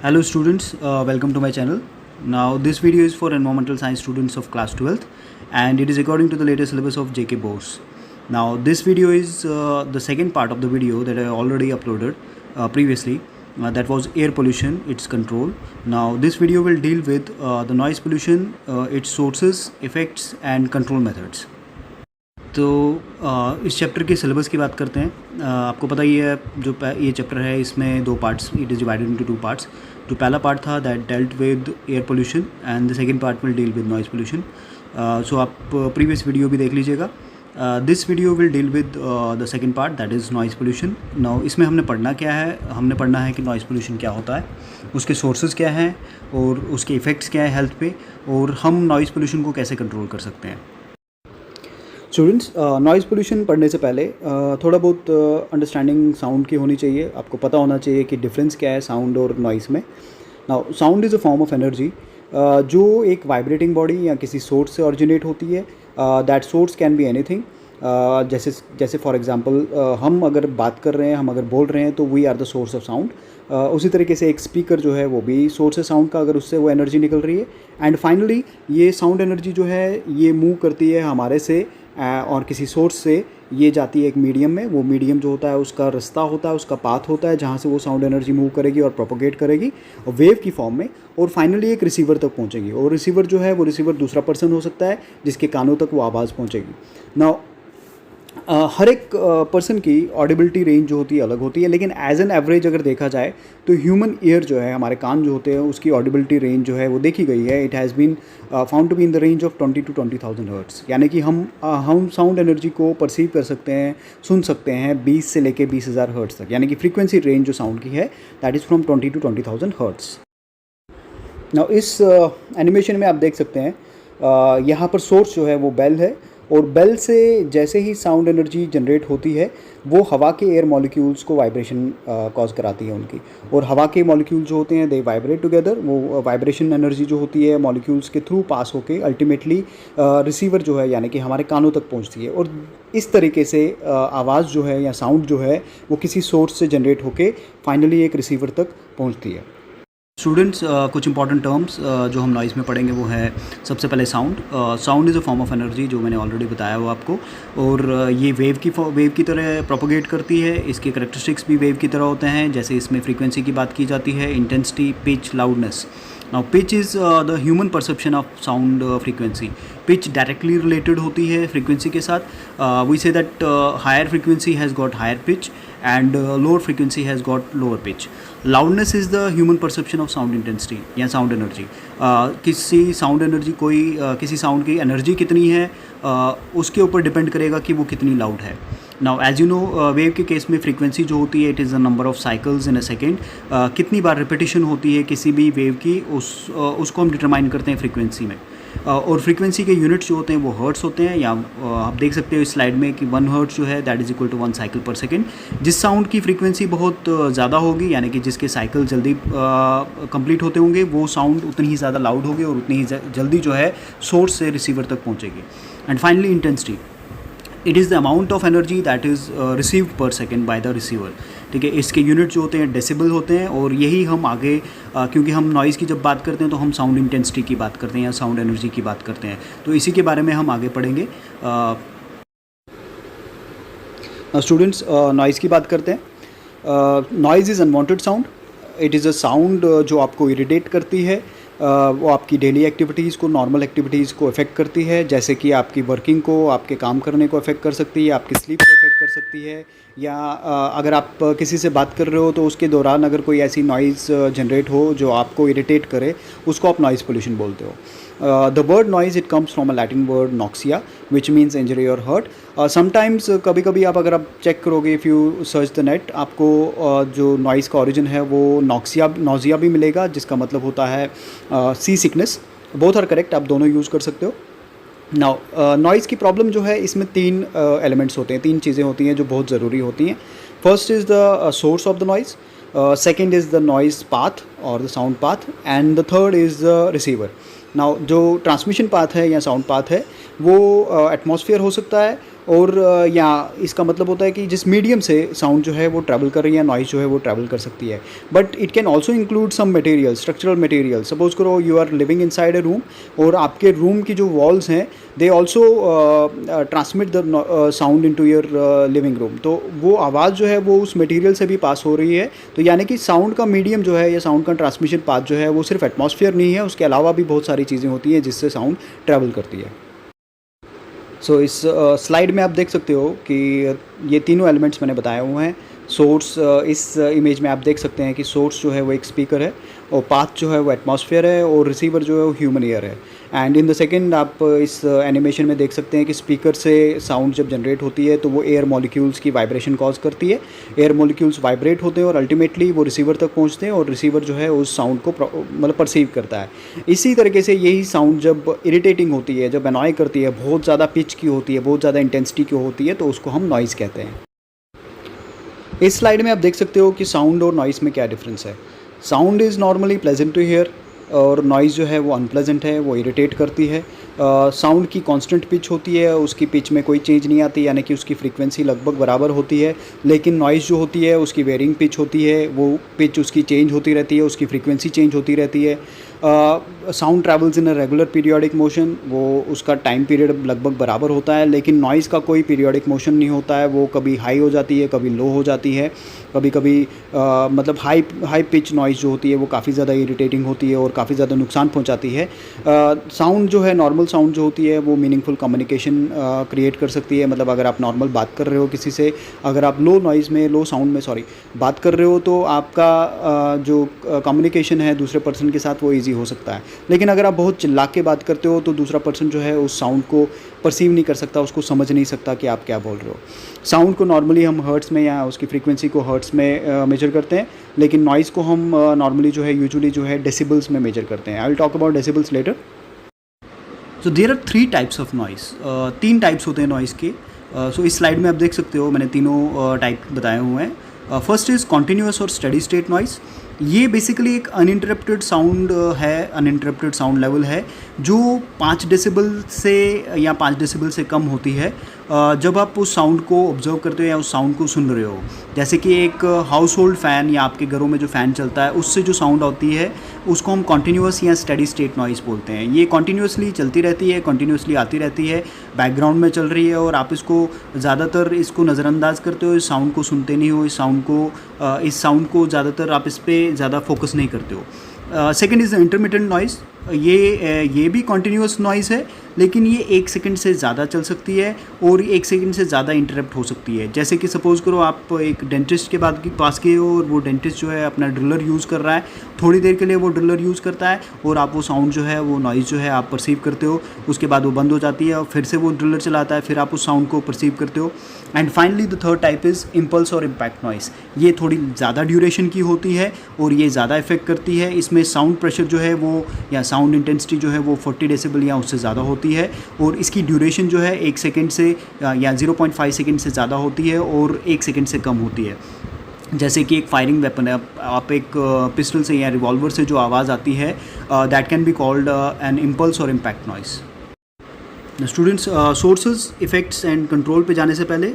Hello students, welcome to my channel. Now this video is for environmental science students of class 12th and it is according to the latest syllabus of JK Bose. Now this video is the second part of the video that I already uploaded previously. That was air pollution, its control. Now this video will deal with the noise pollution, its sources, effects and control methods. तो इस chapter के syllabus की बात करते हैं। आपको पता ही है जो ये चैप्टर है इसमें दो parts, it is divided into two parts. जो पहला पार्ट था that dealt with air pollution and the second part will deal with noise pollution. So आप प्रीवियस वीडियो भी देख लीजिएगा। This video will deal with the second part that is noise pollution. Now इसमें हमने पढ़ना क्या है, हमने पढ़ना है कि नॉइज़ पोल्यूशन क्या होता है, उसके सोर्सेज क्या हैं और उसके इफ़ेक्ट्स क्या है हेल्थ पे, और हम नॉइज़ पोल्यूशन को कैसे कंट्रोल कर सकते हैं। स्टूडेंट्स, नॉइज़ पोल्यूशन पढ़ने से पहले थोड़ा बहुत अंडरस्टैंडिंग साउंड की होनी चाहिए। आपको पता होना चाहिए कि डिफरेंस क्या है साउंड और नॉइज़ में। Now sound is a form of energy जो एक वाइब्रेटिंग बॉडी या किसी सोर्स से ऑरिजिनेट होती है। That source can be anything. जैसे फॉर एग्जांपल हम अगर बात कर रहे हैं, हम अगर बोल रहे हैं तो we are the source of sound. उसी तरीके से एक स्पीकर जो है वो भी सोर्स है साउंड का, अगर उससे वो एनर्जी निकल रही है। एंड फाइनली ये साउंड एनर्जी जो है ये मूव करती है हमारे से और किसी सोर्स से ये जाती है एक मीडियम में। वो मीडियम जो होता है उसका रास्ता होता है, उसका पाथ होता है जहाँ से वो साउंड एनर्जी मूव करेगी और प्रोपोगेट करेगी और वेव की फॉर्म में, और फाइनली एक रिसीवर तक पहुँचेगी। और रिसीवर जो है वो रिसीवर दूसरा पर्सन हो सकता है जिसके कानों तक वो आवाज़ पहुँचेगी। नाउ हर एक पर्सन की ऑडिबिलिटी रेंज जो होती है अलग होती है, लेकिन एज एन एवरेज अगर देखा जाए तो ह्यूमन ईयर जो है, हमारे कान जो होते हैं, उसकी ऑडिबिलिटी रेंज जो है वो देखी गई है। It has been found to be in the range of 20 to 20,000 hertz. यानी कि हम साउंड एनर्जी को परसीव कर सकते हैं, सुन सकते हैं 20 से लेके 20,000 हर्ट्स तक। यानी कि फ्रीक्वेंसी रेंज जो साउंड की है that is from 20 to 20,000 hertz. Now इस एनिमेशन में आप देख सकते हैं यहाँ पर सोर्स जो है वो बेल है, और बेल से जैसे ही साउंड एनर्जी जनरेट होती है वो हवा के एयर मॉलिक्यूल्स को वाइब्रेशन कॉज कराती है उनकी। और हवा के मॉलिक्यूल जो होते हैं दे वाइब्रेट टुगेदर। वो वाइब्रेशन एनर्जी जो होती है मॉलिक्यूल्स के थ्रू पास होके अल्टीमेटली रिसीवर जो है यानी कि हमारे कानों तक पहुंचती है। और इस तरीके से आवाज़ जो है या साउंड जो है वो किसी सोर्स से जनरेट होके फाइनली एक रिसीवर तक पहुँचती है। स्टूडेंट्स, कुछ इंपॉर्टेंट टर्म्स जो हम नॉइज़ में पढ़ेंगे वो है सबसे पहले sound. Sound is a form of energy, जो मैंने ऑलरेडी बताया वो आपको, और ये वेव की तरह प्रोपोगेट करती है। इसके करेक्टरिस्टिक्स भी वेव की तरह होते हैं, जैसे इसमें फ्रीक्वेंसी की बात की जाती है, intensity, pitch, loudness. Now pitch is the human perception of sound frequency. Pitch directly related होती है फ्रीक्वेंसी के साथ। We say that higher frequency has got higher pitch and lower frequency has got lower pitch. Loudness is the human perception of sound intensity या sound energy. किसी sound energy किसी sound की energy कितनी है उसके ऊपर डिपेंड करेगा कि वो कितनी लाउड है। Now as you know, wave के केस में फ्रीक्वेंसी जो होती है it is the number of cycles in a second. कितनी बार रिपीटिशन होती है किसी भी वेव की उसको हम डिटरमाइन करते हैं फ्रीक्वेंसी में। और फ्रीक्वेंसी के यूनिट्स जो होते हैं वो हर्ट्स होते हैं, या आप देख सकते हो इस स्लाइड में कि 1 हर्ट्स जो है that is equal to 1 cycle per second. जिस साउंड की फ्रीक्वेंसी बहुत ज़्यादा होगी यानी कि जिसके साइकिल जल्दी कंप्लीट होते होंगे वो साउंड उतनी ही ज़्यादा लाउड होगी और उतनी ही जल्दी जो है सोर्स से रिसीवर तक पहुँचेगी। And finally intensity, it is the amount of energy that is received पर सेकेंड बाय द रिसीवर। ठीक है, इसके यूनिट जो होते हैं डेसिबल होते हैं, और यही हम आगे क्योंकि हम नॉइज़ की जब बात करते हैं तो हम साउंड इंटेंसिटी की बात करते हैं या साउंड एनर्जी की बात करते हैं, तो इसी के बारे में हम आगे पढ़ेंगे। स्टूडेंट्स, नॉइज़ की बात करते हैं। Noise is unwanted sound. It is a sound जो आपको इरिटेट करती है। वो आपकी डेली एक्टिविटीज़ को, नॉर्मल एक्टिविटीज़ को अफेक्ट करती है, जैसे कि आपकी वर्किंग को, आपके काम करने को अफेक्ट कर सकती है, आपकी स्लीप को अफेक्ट कर सकती है, या अगर आप किसी से बात कर रहे हो तो उसके दौरान अगर कोई ऐसी नॉइज़ जनरेट हो जो आपको इरिटेट करे, उसको आप नॉइज़ पोल्यूशन बोलते हो। The word noise, it comes from a Latin word noxia, which means injury or hurt. Sometimes कभी कभी अगर आप चेक करोगे, if you search the net, आपको जो नॉइज़ का ओरिजिन है वो नॉजिया भी मिलेगा, जिसका मतलब होता है सी सिकनेस। बोथ आर करेक्ट, आप दोनों यूज़ कर सकते हो। नाउ नॉइज़ की प्रॉब्लम जो है इसमें 3 एलिमेंट्स होते हैं, 3 चीज़ें होती हैं जो बहुत ज़रूरी होती हैं। First is the source of the noise, second is the noise path और the sound path, and the third is the receiver. Now जो ट्रांसमिशन पाथ है या साउंड पाथ है वो एटमॉस्फेयर हो सकता है, और या इसका मतलब होता है कि जिस मीडियम से साउंड जो है वो ट्रैवल कर रही है, नॉइज़ जो है वो ट्रैवल कर सकती है। But it can also include some material, structural material. Suppose करो you are living inside a room और आपके रूम की जो वॉल्स हैं they also transmit the sound into your living room. तो वो आवाज़ जो है वो उस मटेरियल से भी पास हो रही है। तो यानी कि साउंड का मीडियम जो है या साउंड का ट्रांसमिशन पाथ जो है वो सिर्फ एटमॉस्फेयर नहीं है, उसके अलावा भी बहुत सारी चीज़ें होती हैं जिससे साउंड ट्रैवल करती है। सो इस स्लाइड में आप देख सकते हो कि ये तीनों एलिमेंट्स मैंने बताए हुए हैं। सोर्स, इस इमेज में आप देख सकते हैं कि सोर्स जो है वो एक स्पीकर है और पाथ जो है वो एटमॉस्फेयर है और रिसीवर जो है वो ह्यूमन ईयर है। एंड इन द सेकंड आप इस एनिमेशन में देख सकते हैं कि स्पीकर से साउंड जब जनरेट होती है तो वो एयर मॉलिक्यूल्स की वाइब्रेशन कॉज करती है। एयर मॉलिक्यूल्स वाइब्रेट होते हैं और अल्टीमेटली वो रिसीवर तक पहुंचते हैं और रिसीवर जो है उस साउंड को मतलब परसीव करता है। इसी तरीके से यही साउंड जब इरिटेटिंग होती है, जब अनॉय करती है, बहुत ज़्यादा पिच की होती है, बहुत ज़्यादा इंटेंसिटी की होती है, तो उसको हम नॉइज़ कहते हैं। इस स्लाइड में आप देख सकते हो कि साउंड और नॉइज़ में क्या डिफरेंस है। Sound is normally pleasant to hear और नॉइज़ जो है वो अनप्लेजेंट है, वो इरिटेट करती है। साउंड की कांस्टेंट पिच होती है, उसकी पिच में कोई चेंज नहीं आती, यानी कि उसकी फ्रीक्वेंसी लगभग बराबर होती है। लेकिन नॉइज़ जो होती है उसकी वेरिंग पिच होती है, वो पिच उसकी चेंज होती रहती है, उसकी फ्रीक्वेंसी चेंज होती रहती है। Sound travels in a regular periodic motion, वो उसका टाइम पीरियड लगभग बराबर होता है। लेकिन नॉइज़ का कोई पीरियोडिक मोशन नहीं होता है, वो कभी हाई हो जाती है, कभी लो हो जाती है। कभी कभी मतलब हाई पिच नॉइज़ जो होती है वो काफ़ी ज़्यादा इरिटेटिंग होती है और काफ़ी ज़्यादा नुकसान पहुंचाती है। साउंड जो है, नॉर्मल साउंड जो होती है वो मीनिंगफुल कम्युनिकेशन क्रिएट कर सकती है। मतलब अगर आप नॉर्मल बात कर रहे हो किसी से, अगर आप लो नॉइज़ में, लो साउंड में बात कर रहे हो तो आपका जो कम्युनिकेशन है दूसरे पर्सन के साथ वो ईजी हो सकता है। लेकिन अगर आप बहुत चिल्ला के बात करते हो तो दूसरा पर्सन जो है उस साउंड को परसीव नहीं कर सकता, उसको समझ नहीं सकता कि आप क्या बोल रहे हो। साउंड को नॉर्मली हम हर्ट्स में या उसकी फ्रीक्वेंसी को हर्ट्स में मेजर करते हैं, लेकिन नॉइज़ को हम नॉर्मली जो है यूजुअली जो है डेसिबल्स में मेजर करते हैं। I will talk about decibels later. So there are 3 types of noise. 3 types होते हैं नॉइज़ के। सो इस स्लाइड में आप देख सकते हो मैंने तीनों टाइप बताए हुए हैं। फर्स्ट इज़ कॉन्टीन्यूअस और स्टडी स्टेट नॉइज़। ये बेसिकली एक अनइंटरप्टेड साउंड है, अनइंटरप्टेड साउंड लेवल है जो 5 डेसिबल से या 5 डेसिबल से कम होती है जब आप उस साउंड को ऑब्जर्व करते हो या उस साउंड को सुन रहे हो। जैसे कि एक हाउस होल्ड फ़ैन या आपके घरों में जो फ़ैन चलता है उससे जो साउंड आती है उसको हम कॉन्टीन्यूअस या स्टडी स्टेट नॉइज़ बोलते हैं। ये कॉन्टीन्यूअसली चलती रहती है, कॉन्टीन्यूअसली आती रहती है, बैकग्राउंड में चल रही है और आप इसको ज़्यादातर इसको नज़रअंदाज करते हो, इस साउंड को सुनते नहीं हो, इस साउंड को ज़्यादातर आप इस पर ज़्यादा फोकस नहीं करते हो। Second is the intermittent noise. ये भी कॉन्टीन्यूअस नॉइज़ है लेकिन ये 1 सेकंड से ज़्यादा चल सकती है और 1 सेकंड से ज़्यादा इंटरप्ट हो सकती है। जैसे कि सपोज़ करो आप एक डेंटिस्ट के पास गए हो और वो डेंटिस्ट जो है अपना ड्रिलर यूज़ कर रहा है, थोड़ी देर के लिए वो ड्रिलर यूज़ करता है और आप वो साउंड जो है, वो नॉइज़ जो है आप परसीव करते हो, उसके बाद वो बंद हो जाती है और फिर से वो ड्रिलर चलाता है, फिर आप उस साउंड को परसीव करते हो। And finally the third type is impulse और इम्पैक्ट नॉइज़। ये थोड़ी ज़्यादा ड्यूरेशन की होती है और ये ज़्यादा इफेक्ट करती है। इसमें साउंड प्रेशर जो है वो या साउंड इंटेंसिटी जो है वो 40 डेसिबल या उससे ज़्यादा होती है और इसकी ड्यूरेशन जो है 1 सेकंड से या 0.5 सेकंड से ज़्यादा होती है और 1 सेकंड से कम होती है। जैसे कि एक फायरिंग वेपन है, आप एक पिस्टल से या रिवॉल्वर से जो आवाज़ आती है that can be called an impulse और impact noise. Students, sources, effects and control पे जाने से पहले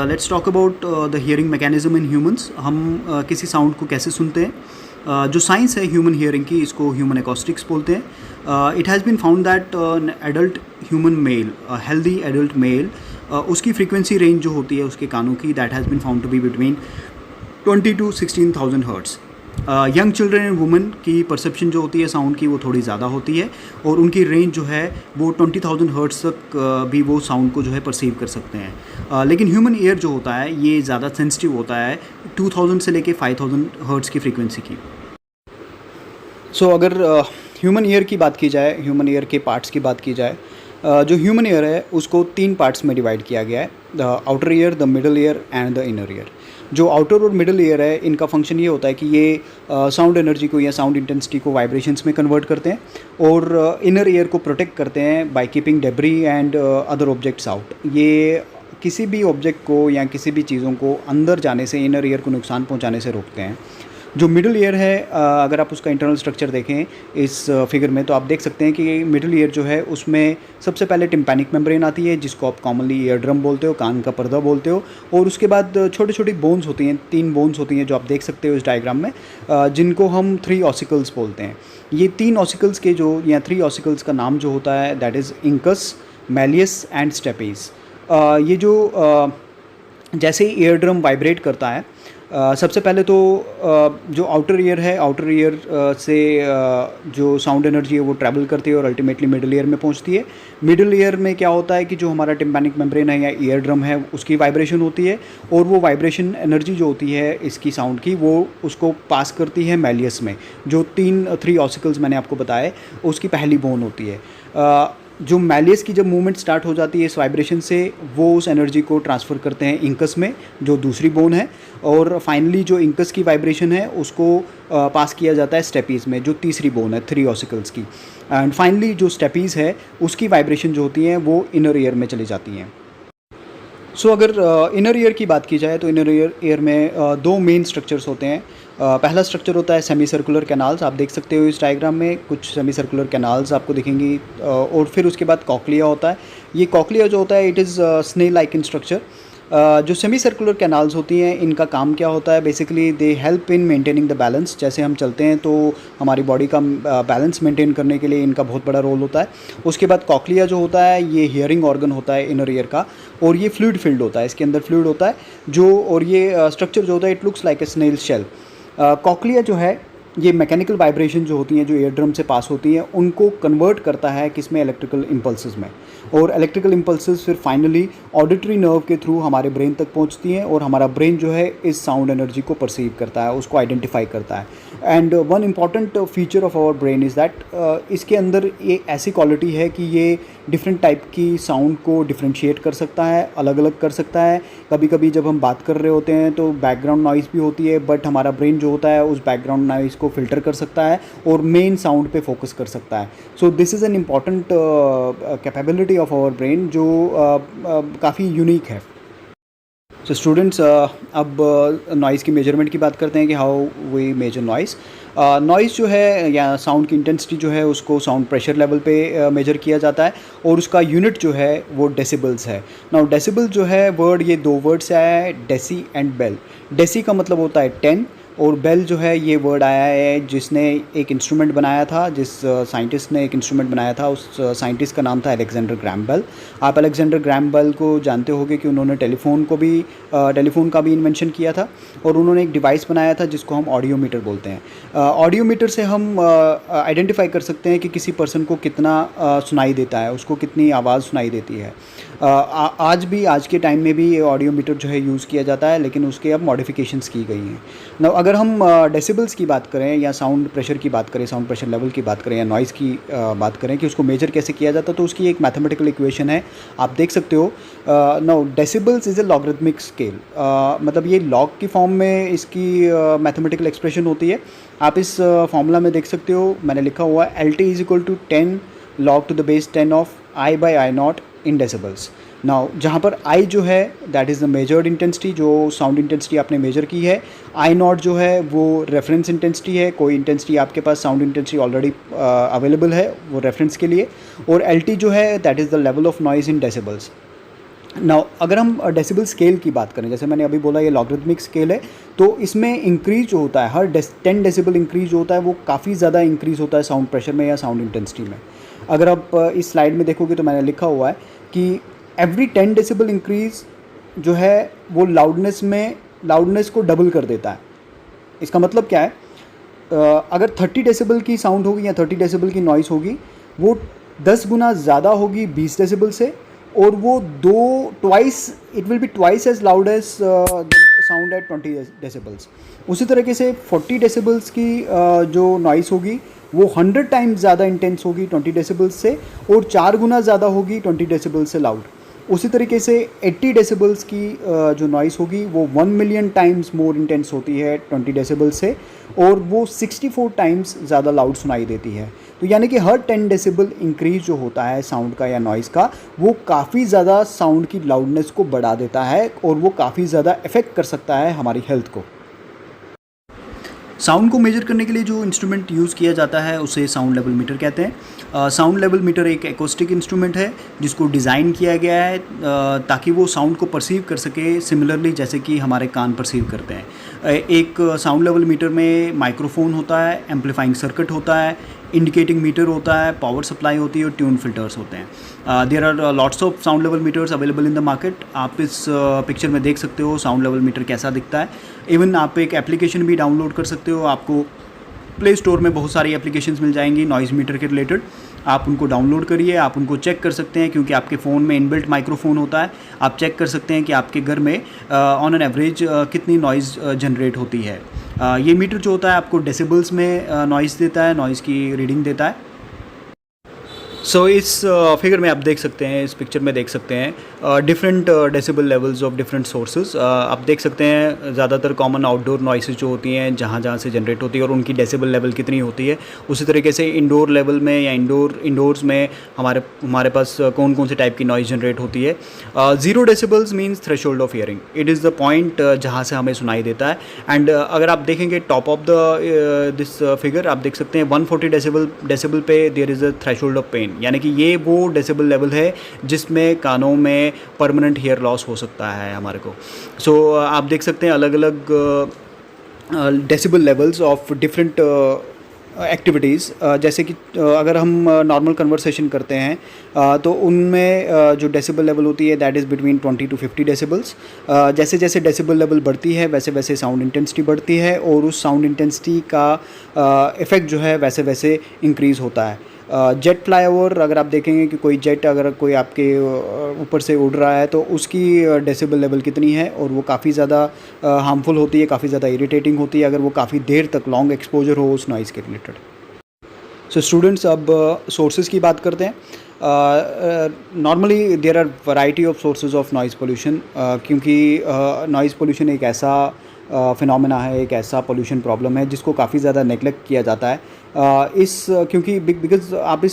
let's talk about the hearing mechanism in humans. हम किसी साउंड को कैसे सुनते हैं। जो साइंस है ह्यूमन हियरिंग की, इसको ह्यूमन एकॉस्टिक्स बोलते हैं। It has been found that adult human male, healthy adult male, उसकी फ्रीक्वेंसी रेंज जो होती है उसके कानों की, that has been found to be between 20 to 16,000 hertz. Young children and women की परसेप्शन जो होती है साउंड की वो थोड़ी ज़्यादा होती है और उनकी रेंज जो है वो 20,000 हर्ट्ज़ तक भी वो साउंड को जो है परसीव कर सकते हैं। लेकिन ह्यूमन ईयर जो होता है ये ज़्यादा सेंसिटिव होता है 2000 से लेके 5000 हर्ट्ज़ की फ्रीक्वेंसी की। सो अगर ह्यूमन ईयर की बात की जाए, ह्यूमन ईयर के पार्ट्स की बात की जाए, जो ह्यूमन ईयर है उसको 3 पार्ट्स में डिवाइड किया गया है, the outer ear, the middle ear and the inner ear. जो आउटर और मिडल ईयर है इनका फंक्शन ये होता है कि ये साउंड एनर्जी को या साउंड इंटेंसिटी को वाइब्रेशंस में कन्वर्ट करते हैं और इनर ईयर को प्रोटेक्ट करते हैं by keeping debris and other objects out. ये किसी भी ऑब्जेक्ट को या किसी भी चीज़ों को अंदर जाने से, इनर ईयर को नुकसान पहुंचाने से रोकते हैं। जो मिडल ईयर है, अगर आप उसका इंटरनल स्ट्रक्चर देखें इस फिगर में, तो आप देख सकते हैं कि मिडल ईयर जो है उसमें सबसे पहले टिम्पैनिक मेम्ब्रेन आती है, जिसको आप कॉमनली ईयर ड्रम बोलते हो, कान का पर्दा बोलते हो। और उसके बाद छोटी छोटी बोन्स होती हैं, 3 बोन्स होती हैं जो आप देख सकते हो इस डायग्राम में, जिनको हम 3 ऑसिकल्स बोलते हैं। ये 3 ऑसिकल्स के जो या 3 ऑसिकल्स का नाम जो होता है that is incus, malleus and stapes. ये जो जैसे ही ईयर ड्रम वाइब्रेट करता है, सबसे पहले तो जो आउटर ईयर है, आउटर ईयर से जो साउंड एनर्जी है वो ट्रैवल करती है और अल्टीमेटली मिडल ईयर में पहुंचती है। मिडल ईयर में क्या होता है कि जो हमारा टिम्पैनिक मेम्ब्रेन है या ईयर ड्रम है उसकी वाइब्रेशन होती है, और वो वाइब्रेशन एनर्जी जो होती है इसकी साउंड की, वो उसको पास करती है मैलियस में, जो 3 ऑसिकल्स मैंने आपको बताए उसकी पहली बोन होती है। जो मैलियस की जब मूवमेंट स्टार्ट हो जाती है इस वाइब्रेशन से, वो उस एनर्जी को ट्रांसफ़र करते हैं इंकस में, जो दूसरी बोन है, और फाइनली जो इंकस की वाइब्रेशन है उसको पास किया जाता है स्टेपीज़ में, जो तीसरी बोन है 3 ऑसिकल्स की। एंड फाइनली जो स्टेपीज़ है उसकी वाइब्रेशन जो होती हैं वो इनर ईयर में चली जाती हैं। अगर इनर ईयर की बात की जाए तो इनर ईयर में 2 मेन स्ट्रक्चर्स होते हैं। पहला स्ट्रक्चर होता है सेमी सर्कुलर कैनाल्स, आप देख सकते हो इस डायग्राम में कुछ सेमी सर्कुलर कैनाल्स आपको दिखेंगी। और फिर उसके बाद कॉक्लिया होता है। ये कॉक्लिया जो होता है it is snail like in structure. जो सेमी सर्कुलर कैनाल्स होती हैं इनका काम क्या होता है, basically they help in maintaining the balance. जैसे हम चलते हैं तो हमारी बॉडी का बैलेंस मेंटेन करने के लिए इनका बहुत बड़ा रोल होता है। उसके बाद कॉक्लिया जो होता है ये हियरिंग ऑर्गन होता है इनर ईयर का, और ये फ्लूइड फिल्ड होता है, इसके अंदर फ्लूइड होता है जो, और ये स्ट्रक्चर जो होता है it looks like a snail shell. Cochlea जो है ये मैकेनिकल वाइब्रेशन जो होती हैं जो ईयर ड्रम से पास होती हैं उनको कन्वर्ट करता है किसमें, इलेक्ट्रिकल इम्पल्सेस में। और इलेक्ट्रिकल इम्पल्सेस फिर फाइनली ऑडिटरी नर्व के थ्रू हमारे ब्रेन तक पहुंचती हैं, और हमारा ब्रेन जो है इस साउंड एनर्जी को परसीव करता है, उसको आइडेंटिफाई करता है। And one important feature of our brain is that इसके अंदर ये ऐसी क्वालिटी है कि ये डिफरेंट टाइप की साउंड को डिफ्रेंशिएट कर सकता है, अलग अलग कर सकता है। कभी कभी जब हम बात कर रहे होते हैं तो बैकग्राउंड नॉइज़ भी होती है, बट हमारा ब्रेन जो होता है उस बैकग्राउंड नॉइज़ को फिल्टर कर सकता है और मेन साउंड पे फोकस कर सकता है। So this is an important capability of our brain जो काफ़ी यूनिक है। सो स्टूडेंट्स, अब नॉइज़ की मेजरमेंट की बात करते हैं कि how we measure noise. Noise जो है या साउंड की इंटेंसिटी जो है उसको साउंड प्रेशर लेवल पे मेजर किया जाता है, और उसका यूनिट जो है वो डेसिबल्स है। नाउ डेसिबल जो है वर्ड, ये 2 वर्ड से आया है, डेसी एंड बेल। डेसी का मतलब होता है 10, और बेल जो है ये वर्ड आया है जिसने एक इंस्ट्रूमेंट बनाया था, जिस साइंटिस्ट ने एक इंस्ट्रूमेंट बनाया था, उस साइंटिस्ट का नाम था अलेक्जेंडर ग्रैहम बेल। आप अलेक्जेंडर ग्रैहम बेल को जानते होंगे कि उन्होंने टेलीफोन का भी इन्वेंशन किया था, और उन्होंने एक डिवाइस बनाया था जिसको हम ऑडियोमीटर बोलते हैं। ऑडियोमीटर से हम आइडेंटिफाई कर सकते हैं कि किसी पर्सन को कितना सुनाई देता है, उसको कितनी आवाज़ सुनाई देती है। आज के टाइम में भी ये ऑडियोमीटर जो है यूज़ किया जाता है, लेकिन उसके अब मॉडिफिकेशंस की गई हैं। नाउ अगर हम डेसिबल्स की बात करें या साउंड प्रेशर की बात करें, साउंड प्रेशर लेवल की बात करें या नॉइज़ की बात करें कि उसको मेजर कैसे किया जाता है, तो उसकी एक मैथमेटिकल इक्वेशन है, आप देख सकते हो। Now decibels is a logarithmic scale, मतलब ये लॉग की फॉर्म में इसकी मैथमेटिकल एक्सप्रेशन होती है। आप इस फॉर्मूला में देख सकते हो, मैंने लिखा हुआ है LT is equal to 10 log to the base 10 of I by I not in decibels. Now जहाँ पर I जो है that is the measured intensity, जो साउंड इंटेंसिटी आपने मेजर की है। I नॉट जो है वो रेफरेंस इंटेंसिटी है, कोई इंटेंसिटी आपके पास साउंड इंटेंसिटी ऑलरेडी अवेलेबल है वो रेफरेंस के लिए। और LT जो है that is the level of noise in decibels. Now अगर हम डेसिबल स्केल की बात करें, जैसे मैंने अभी बोला ये लॉगरिथमिक स्केल है, तो इसमें इंक्रीज जो होता है, हर 10 डेसिबल इंक्रीज जो होता है वो काफ़ी ज़्यादा इंक्रीज होता है साउंड प्रेशर में या साउंड इंटेंसिटी में। अगर आप इस स्लाइड में देखोगे तो मैंने लिखा हुआ है कि एवरी 10 डेसिबल इंक्रीज जो है वो लाउडनेस को डबल कर देता है। इसका मतलब क्या है, अगर 30 डेसिबल की साउंड होगी या 30 डेसिबल की नॉइज़ होगी, वो 10 गुना ज़्यादा होगी 20 डेसिबल से, और वो it will be twice as loud as sound at 20 decibels. उसी तरीके से 40 डेसिबल्स की जो नॉइज़ होगी वो 100 टाइम्स ज़्यादा इंटेंस होगी 20 डेसिबल्स से, और 4 गुना ज़्यादा होगी 20 डेसिबल्स से लाउड। उसी तरीके से 80 डेसिबल्स की जो नॉइज़ होगी वो 1 मिलियन टाइम्स मोर इंटेंस होती है 20 डेसिबल से, और वो 64 टाइम्स ज़्यादा लाउड सुनाई देती है। तो यानी कि हर 10 डेसिबल इंक्रीज जो होता है साउंड का या नॉइज़ का, वो काफ़ी ज़्यादा साउंड की लाउडनेस को बढ़ा देता है, और वो काफ़ी ज़्यादा इफ़ेक्ट कर सकता है हमारी हेल्थ को। साउंड को मेजर करने के लिए जो इंस्ट्रूमेंट यूज़ किया जाता है उसे साउंड लेवल मीटर कहते हैं। साउंड लेवल मीटर एक एकॉस्टिक इंस्ट्रूमेंट है जिसको डिज़ाइन किया गया है ताकि वो साउंड को परसीव कर सके सिमिलरली जैसे कि हमारे कान परसीव करते हैं। एक साउंड लेवल मीटर में माइक्रोफोन होता है, एम्पलीफाइंग सर्किट होता है, इंडिकेटिंग मीटर होता है, पावर सप्लाई होती है और ट्यून फिल्टर्स होते हैं। There are lots of sound level meters available in the market. आप इस पिक्चर में देख सकते हो साउंड लेवल मीटर कैसा दिखता है। इवन आप एक एप्लीकेशन भी डाउनलोड कर सकते हो। आपको प्ले स्टोर में बहुत सारी एप्लीकेशंस मिल जाएंगी नॉइज़ मीटर के रिलेटेड। आप उनको डाउनलोड करिए, आप उनको चेक कर सकते हैं क्योंकि आपके फ़ोन में इनबिल्ट माइक्रोफोन होता है। आप चेक कर सकते हैं कि आपके घर में ऑन एन एवरेज कितनी नॉइज़ जनरेट होती है। ये मीटर जो होता है आपको डेसिबल्स में नॉइज़ देता है, नॉइज़ की रीडिंग देता है। सो इस फिगर में आप देख सकते हैं, इस पिक्चर में देख सकते हैं different decibel levels of different sources. आप देख सकते हैं ज़्यादातर कॉमन आउटडोर नॉइसेज जो होती हैं जहाँ जहाँ से जनरेट होती है और उनकी डेसिबल लेवल कितनी होती है। उसी तरीके से इंडोर लेवल में या इंडोर्स में हमारे पास कौन कौन से टाइप की नॉइज़ जनरेट होती है। 0 decibels means threshold of hearing. It is the point जहाँ से हमें सुनाई देता है। एंड अगर आप देखेंगे top of the this figure आप देख सकते हैं 140 डेसिबल पे there is a threshold of pain, यानी कि ये वो डेसिबल लेवल है जिसमें कानों में परमानेंट हेयर लॉस हो सकता है हमारे को। सो आप देख सकते हैं अलग अलग decibel levels of different activities. जैसे कि अगर हम नॉर्मल कन्वर्सेशन करते हैं तो उनमें जो डेसिबल लेवल होती है that is between 20 to 50 decibels. जैसे जैसे डेसिबल लेवल बढ़ती है वैसे वैसे साउंड इंटेंसिटी बढ़ती है और उस साउंड इंटेंसिटी का इफ़ेक्ट जो है वैसे वैसे इंक्रीज़ होता है। जेट फ्लाईओवर अगर आप देखेंगे कि कोई जेट अगर कोई आपके ऊपर से उड़ रहा है तो उसकी डेसिबल लेवल कितनी है और वो काफ़ी ज़्यादा हार्मफुल होती है, काफ़ी ज़्यादा इरिटेटिंग होती है अगर वो काफ़ी देर तक लॉन्ग एक्सपोजर हो उस नॉइज़ के रिलेटेड। सो स्टूडेंट्स अब सोर्सेज की बात करते हैं। Normally there are variety of sources of noise pollution क्योंकि नॉइज़ पोल्यूशन एक ऐसा फिनोमेना है, एक ऐसा पोल्यूशन प्रॉब्लम है जिसको काफ़ी ज़्यादा नेगलेक्ट किया जाता है। क्योंकि बिकॉज आप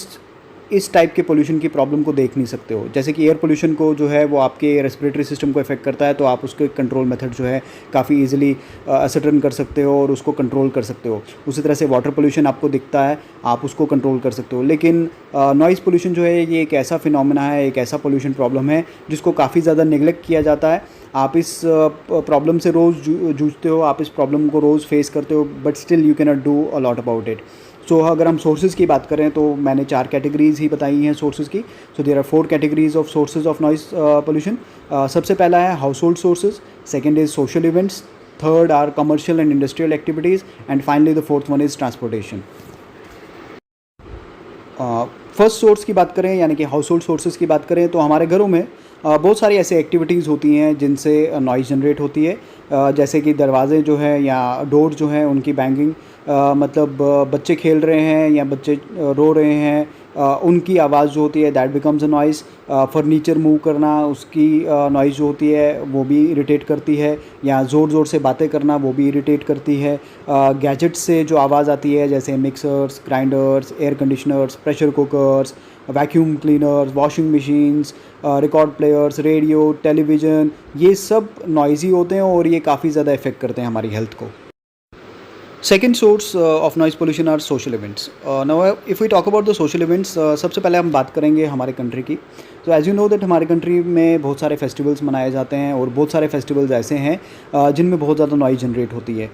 इस टाइप के पोल्यूशन की प्रॉब्लम को देख नहीं सकते हो। जैसे कि एयर पोल्यूशन को जो है वो आपके रेस्पिरेटरी सिस्टम को इफेक्ट करता है तो आप उसके कंट्रोल मेथड जो है काफ़ी इजीली असरटन कर सकते हो और उसको कंट्रोल कर सकते हो। उसी तरह से वाटर पोल्यूशन आपको दिखता है, आप उसको कंट्रोल कर सकते हो। लेकिन नॉइज़ पोल्यूशन जो है ये एक ऐसा फिनोमेना है, एक ऐसा पोल्यूशन प्रॉब्लम है जिसको काफ़ी ज़्यादा निगलेक्ट किया जाता है। आप इस प्रॉब्लम से रोज़ जूझते हो, आप इस प्रॉब्लम को रोज़ फेस करते हो, but still you can not do a lot about it. So अगर हम सोर्सेज़ की बात करें तो मैंने 4 कैटेगरीज़ ही बताई हैं सोर्सेज़ की। So there are 4 categories of sources of noise pollution. सबसे पहला है household sources, second is social events, third are commercial and industrial activities and finally the fourth one is transportation. First source की बात करें यानी कि house hold sources की बात करें तो हमारे घरों में बहुत सारी ऐसी एक्टिविटीज़ होती हैं जिनसे नॉइज़ जनरेट होती है। जैसे कि दरवाजे जो है या डोर जो है उनकी बैंगिंग, मतलब बच्चे खेल रहे हैं या बच्चे रो रहे हैं, उनकी आवाज़ जो होती है that becomes a noise. Furniture move करना उसकी नॉइज़ जो होती है वो भी इरिटेट करती है, या ज़ोर ज़ोर से बातें करना वो भी इरिटेट करती है। गैजेट्स से जो आवाज़ आती है जैसे mixers, grinders, air conditioners, pressure cookers, vacuum cleaners, washing machines, record players, radio, television, ये सब नॉइज़ी होते हैं और ये काफ़ी ज़्यादा इफ़ेक्ट करते हैं हमारी हेल्थ को। Second source of noise pollution are social events. Now if we talk about the social events, सबसे पहले हम बात करेंगे हमारे कंट्री की। तो एज़ यू नो दैट हमारे कंट्री में बहुत सारे फेस्टिवल्स मनाए जाते हैं और बहुत सारे फेस्टिवल्स ऐसे हैं जिनमें बहुत ज़्यादा नॉइज़ जनरेट होती है।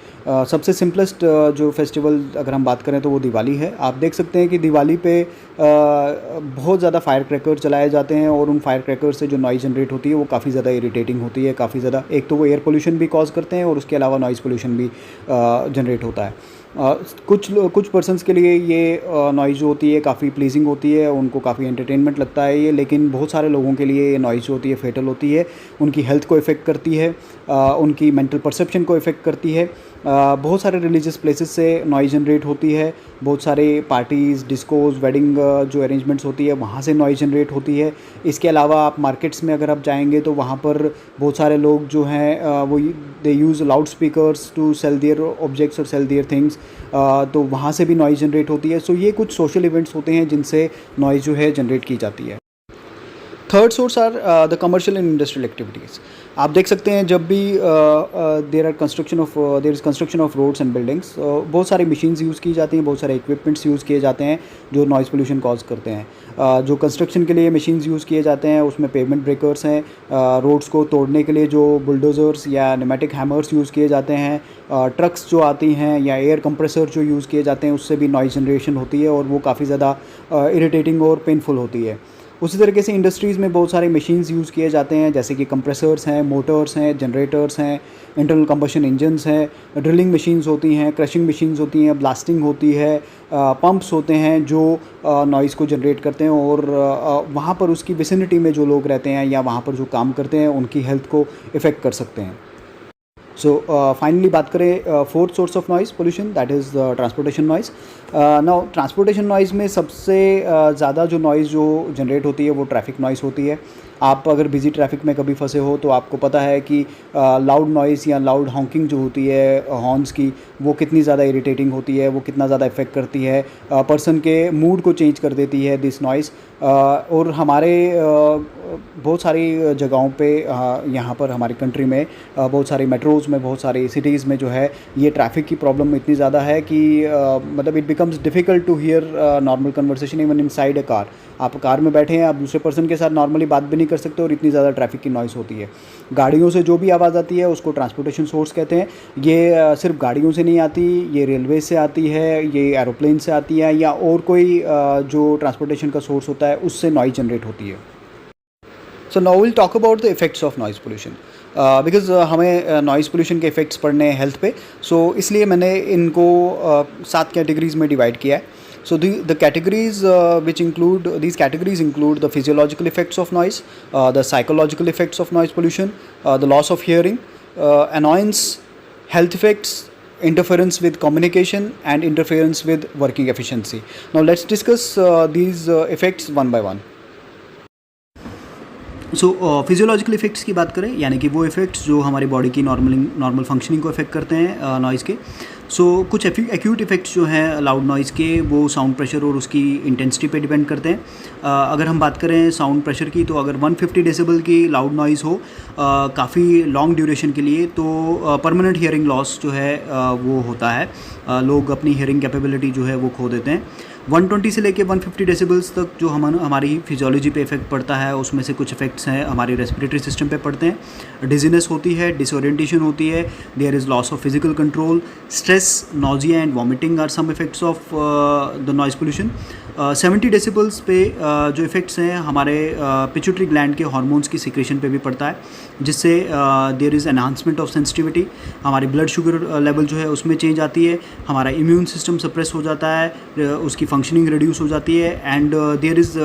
सबसे सिंपलेस्ट जो फेस्टिवल अगर हम बात करें तो वो दिवाली है। आप देख सकते हैं कि दिवाली पे बहुत ज़्यादा फायर क्रैकर चलाए जाते हैं और उन फायर क्रैकर से जो नॉइज़ जनरेट होती है वो काफ़ी ज़्यादा इरिटेटिंग होती है, काफ़ी ज़्यादा। एक तो वो एयर पोल्यूशन भी कॉज करते हैं और उसके अलावा नॉइज़ पोल्यूशन भी जनरेट होता है। कुछ पर्सन्स के लिए ये नॉइज़ जो होती है काफ़ी प्लीजिंग होती है, उनको काफ़ी एंटरटेनमेंट लगता है ये, लेकिन बहुत सारे लोगों के लिए ये नॉइज़ जो होती है फेटल होती है, उनकी हेल्थ को इफ़ेक्ट करती है, उनकी मेंटल परसेप्शन को इफ़ेक्ट करती है। बहुत सारे रिलीजियस प्लेसेस से नॉइज़ जनरेट होती है, बहुत सारे पार्टीज़, डिस्कोज़, वेडिंग जो अरेंजमेंट्स होती है वहाँ से नॉइज़ जनरेट होती है। इसके अलावा आप मार्केट्स में अगर आप जाएंगे तो वहाँ पर बहुत सारे लोग जो हैं वो they use loud speakers to sell their objects और सेल देयर थिंग्स, तो वहाँ से भी नॉइज़ जनरेट होती है। सो ये कुछ सोशल इवेंट्स होते हैं जिनसे नॉइज़ जो है जनरेट की जाती है। Third source are the commercial and industrial activities. आप देख सकते हैं जब भी there is construction of roads and buildings, बहुत सारी मशीन्स यूज़ की जाती हैं, बहुत सारे इक्विपमेंट्स यूज़ किए जाते हैं जो नॉइज़ पोल्यूशन कॉज करते हैं। जो कंस्ट्रक्शन के लिए मशीन्स यूज़ किए जाते हैं उसमें पेवमेंट ब्रेकर्स हैं, रोड्स को तोड़ने के लिए जो बुलडोज़र्स या न्यूमेटिक हैमर्स यूज़ किए जाते हैं, ट्रक्स जो आती हैं या एयर कंप्रेसर जो यूज़ किए जाते हैं, उससे भी नॉइज़ जनरेशन होती है और वो काफ़ी ज़्यादा इरिटेटिंग और पेनफुल होती है। उसी तरीके से इंडस्ट्रीज़ में बहुत सारे मशीन्स यूज़ किए जाते हैं, जैसे कि कंप्रेसर्स हैं, मोटर्स हैं, जनरेटर्स हैं, इंटरनल कंबशन इंजन्स हैं, ड्रिलिंग मशीन्स होती हैं, क्रशिंग मशीन्स होती हैं, ब्लास्टिंग होती है, पंप्स होते हैं जो नॉइज़ को जनरेट करते हैं और वहाँ पर उसकी विसिनिटी में जो लोग रहते हैं या वहाँ पर जो काम करते हैं उनकी हेल्थ को इफ़ेक्ट कर सकते हैं। सो फाइनली बात करें fourth source of noise pollution, that is transportation noise. Now transportation noise में सबसे ज़्यादा जो नॉइज़ जो जनरेट होती है वो ट्रैफिक नॉइज़ होती है। आप अगर बिज़ी ट्रैफिक में कभी फंसे हो तो आपको पता है कि लाउड नॉइज़ या लाउड हॉकिंग जो होती है हॉर्न्स की, वो कितनी ज़्यादा इरिटेटिंग होती है, वो कितना ज़्यादा इफ़ेक्ट करती है, पर्सन के मूड को चेंज कर देती है दिस नॉइज़। और हमारे बहुत सारी जगहों पे यहाँ पर हमारी कंट्री में बहुत सारी मेट्रोज़ में, बहुत सारी सिटीज़ में जो है ये ट्रैफिक की प्रॉब्लम इतनी ज़्यादा है कि मतलब it becomes difficult to hear normal conversation even inside a car. आप कार में बैठे हैं, आप दूसरे पर्सन के साथ नॉर्मली बात भी नहीं कर सकते और इतनी ज़्यादा ट्रैफिक की नॉइज़ होती है। गाड़ियों से जो भी आवाज़ आती है उसको ट्रांसपोर्टेशन सोर्स कहते हैं। ये सिर्फ गाड़ियों से नहीं आती, ये रेलवे से आती है, ये एरोप्लेन से आती है या और कोई जो ट्रांसपोर्टेशन का सोर्स होता है उससे नॉइज़ जनरेट होती है। So now will talk about the effects of noise pollution, because हमें नॉइज़ पोल्यूशन के इफ़ेक्ट्स पढ़ने हैं हेल्थ पे, सो इसलिए मैंने इनको 7 कैटेगरीज़ में डिवाइड किया है। So the categories these categories include the physiological effects of noise, the psychological effects of noise pollution, the loss of hearing, annoyance, health effects, interference with communication, and interference with working efficiency. Now let's discuss these effects one by one. So physiological effects की बात करें, यानी कि वो effects जो हमारी body की normal functioning को इफ़ेक्ट करते हैं नॉइज़ के। सो कुछ एक्यूट इफ़ेक्ट्स जो हैं लाउड नॉइज़ के, वो साउंड प्रेशर और उसकी इंटेंसिटी पे डिपेंड करते हैं। अगर हम बात करें साउंड प्रेशर की, तो अगर 150 डेसिबल की लाउड नॉइज़ हो काफ़ी लॉन्ग ड्यूरेशन के लिए, तो परमानेंट हियरिंग लॉस जो है वो होता है। लोग अपनी हियरिंग कैपेबिलिटी जो है वो खो देते हैं। 120 से लेके 150 डेसिबल्स तक जो हमारी फिजियोलॉजी पे इफेक्ट पड़ता है, उसमें से कुछ इफेक्ट्स हैं हमारे रेस्पिरेटरी सिस्टम पे पड़ते हैं। डिजीनेस होती है, डिसोरिएंटेशन होती है, there is loss of physical control, stress, nausea and vomiting are some effects of the noise pollution. 70 decibels पे जो इफ़ेक्ट्स हैं हमारे पिट्यूटरी ग्लैंड के हार्मोन्स की सिक्रेशन पे भी पड़ता है, जिससे there is enhancement of sensitivity, हमारी ब्लड शुगर लेवल जो है उसमें चेंज आती है, हमारा इम्यून सिस्टम सप्रेस हो जाता है, उसकी फंक्शनिंग रिड्यूस हो जाती है, and there is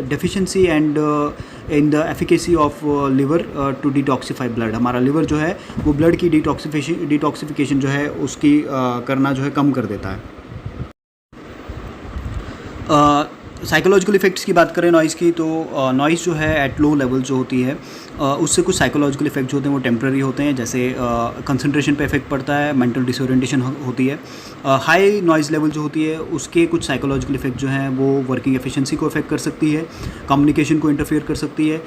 deficiency and in the efficacy of liver to detoxify blood. हमारा लिवर जो है वो ब्लड की डिटॉक्सिफिकेशन जो है उसकी करना जो है कम कर देता है। साइकोलॉजिकल इफ़ेक्ट्स की बात करें नॉइज़ की, तो नॉइज़ जो है एट लो लेवल जो होती है उससे कुछ साइकोलॉजिकल इफेक्ट जो होते हैं वो टेम्प्रेरी होते हैं, जैसे कंसंट्रेशन पे इफेक्ट पड़ता है, मेंटल डिसोरिएंटेशन होती है। हाई नॉइज़ लेवल जो होती है उसके कुछ साइकोलॉजिकल इफेक्ट जो हैं वो वर्किंग एफिशिएंसी को इफेक्ट कर सकती है, कम्युनिकेशन को इंटरफेयर कर सकती है,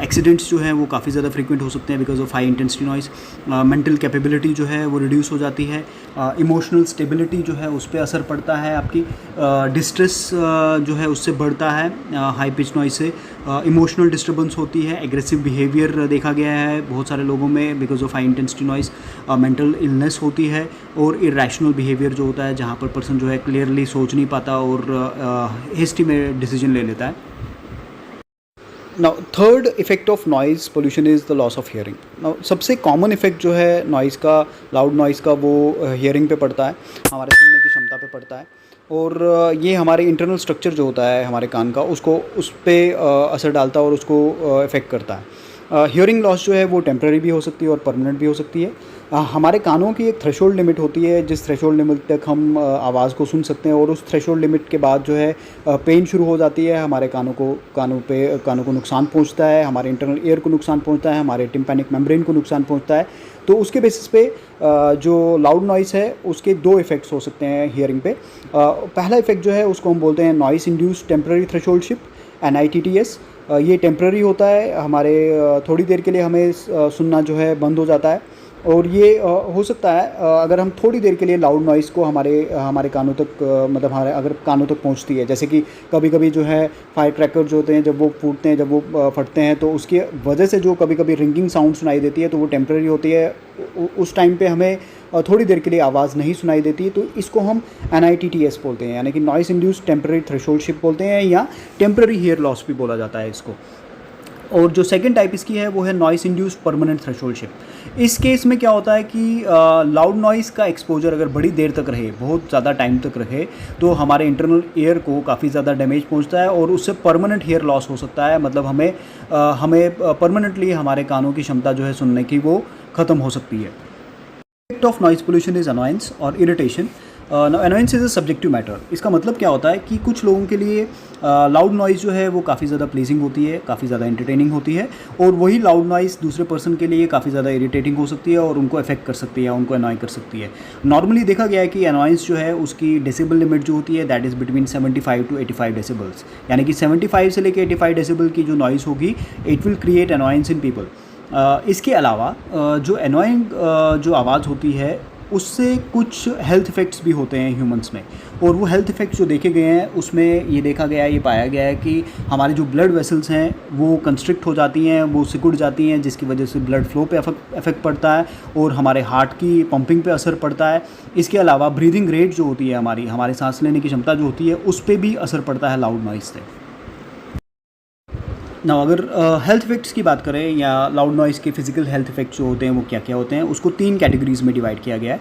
एक्सीडेंट्स जो हैं वो काफ़ी ज़्यादा फ्रीक्वेंट हो सकते हैं because of high intensity noise, mental capability जो है वो रिड्यूस हो जाती है, इमोशनल स्टेबिलिटी जो है उस पर असर पड़ता है, आपकी डिस्ट्रेस जो है उससे बढ़ता है हाई पिच नॉइज़ से, इमोशनल डिस्टर्बेंस होती है, एग्रेसिव बिहेवियर देखा गया है बहुत सारे लोगों में because of high intensity noise, mental illness होती है और इरेशनल बिहेवियर जो होता है जहाँ पर पर्सन जो है क्लियरली सोच नहीं पाता और हेस्टी में डिसीजन ले लेता है। Now third effect of noise pollution is the loss of hearing. Now सबसे कॉमन इफेक्ट जो है नॉइज़ का, लाउड नॉइज़ का, वो हियरिंग पे पड़ता है, हमारे सुनने की क्षमता पे पड़ता है और ये हमारे इंटरनल स्ट्रक्चर जो होता है हमारे कान का उसको उस पर असर डालता है और उसको इफ़ेक्ट करता है। हियरिंग लॉस जो है वो टेम्प्रेरी भी हो सकती है और परमानेंट भी हो सकती है। हमारे कानों की एक थ्रेशोल्ड लिमिट होती है जिस थ्रेशोल्ड लिमिट तक हम आवाज़ को सुन सकते हैं और उस थ्रेशोल्ड लिमिट के बाद जो है पेन शुरू हो जाती है, हमारे कानों को नुकसान पहुंचता है, हमारे इंटरनल एयर को नुकसान पहुंचता है, हमारे टिम्पैनिक मेम्ब्रेन को नुकसान पहुंचता है। तो उसके बेसिस पे जो लाउड नॉइज़ है उसके दो इफ़ेक्ट्स हो सकते हैं हियरिंग पे। पहला इफ़ेक्ट जो है उसको हम बोलते हैं noise induced temporary threshold shift, NITTS, ये टेम्प्रेरी होता है, हमारे थोड़ी देर के लिए हमें सुनना जो है बंद हो जाता है। और ये हो सकता है अगर हम थोड़ी देर के लिए लाउड नॉइज़ को हमारे कानों तक मतलब हमारे अगर कानों तक पहुंचती है, जैसे कि कभी कभी जो है फायर क्रैकर जो होते हैं जब वो फूटते हैं, जब वो फटते हैं, तो उसकी वजह से जो कभी कभी रिंगिंग साउंड सुनाई देती है, तो वो टेम्प्रेरी होती है। उस टाइम पे हमें थोड़ी देर के लिए आवाज़ नहीं सुनाई देती, तो इसको हम NITTS बोलते हैं, यानी कि noise induced temporary threshold shift बोलते हैं, या टेम्प्रेरी हेयर लॉस भी बोला जाता है इसको। और जो सेकंड टाइप इसकी है वो है noise induced permanent threshold shift. इस केस में क्या होता है कि लाउड नॉइज़ का एक्सपोजर अगर बड़ी देर तक रहे, बहुत ज़्यादा टाइम तक रहे, तो हमारे इंटरनल एयर को काफ़ी ज़्यादा डैमेज पहुंचता है और उससे परमानेंट हेयर लॉस हो सकता है। मतलब हमें परमानेंटली हमारे कानों की क्षमता जो है सुनने की वो ख़त्म हो सकती है। Effect of noise pollution is annoyance और irritation. Annoyance is a subjective matter. इसका मतलब क्या होता है कि कुछ लोगों के लिए लाउड नॉइज़ जो है वो काफ़ी ज़्यादा प्लीजिंग होती है, काफ़ी ज़्यादा एंटरटेनिंग होती है, और वही लाउड नॉइज़ दूसरे पर्सन के लिए काफ़ी ज़्यादा इरिटेटिंग हो सकती है और उनको अफेक्ट कर सकती है, उनको अनॉय कर सकती है। नॉर्मली देखा गया है कि अनॉयंस जो है उसकी डेसिबल लिमिट जो होती है that is between 75 to 85 decibels, यानी कि 75 से लेकर 85 डेसिबल की जो नॉइज़ होगी it will create annoyance in people. इसके अलावा जो अनॉइंग जो आवाज़ होती है उससे कुछ हेल्थ इफ़ेक्ट्स भी होते हैं ह्यूमंस में, और वो हेल्थ इफ़ेक्ट्स जो देखे गए हैं उसमें ये देखा गया है, ये पाया गया है कि हमारी जो ब्लड वेसल्स हैं वो कंस्ट्रिक्ट हो जाती हैं, वो सिकुड़ जाती हैं, जिसकी वजह से ब्लड फ्लो पे इफेक्ट पड़ता है और हमारे हार्ट की पंपिंग पे असर पड़ता है। इसके अलावा ब्रीदिंग रेट जो होती है हमारे सांस लेने की क्षमता जो होती है उस पर भी असर पड़ता है लाउड नॉइज़ से। ना अगर हेल्थ इफेक्ट्स की बात करें या लाउड नॉइज़ के फिजिकल हेल्थ इफेक्ट्स जो होते हैं वो क्या क्या होते हैं, उसको 3 कैटेगरीज में डिवाइड किया गया है: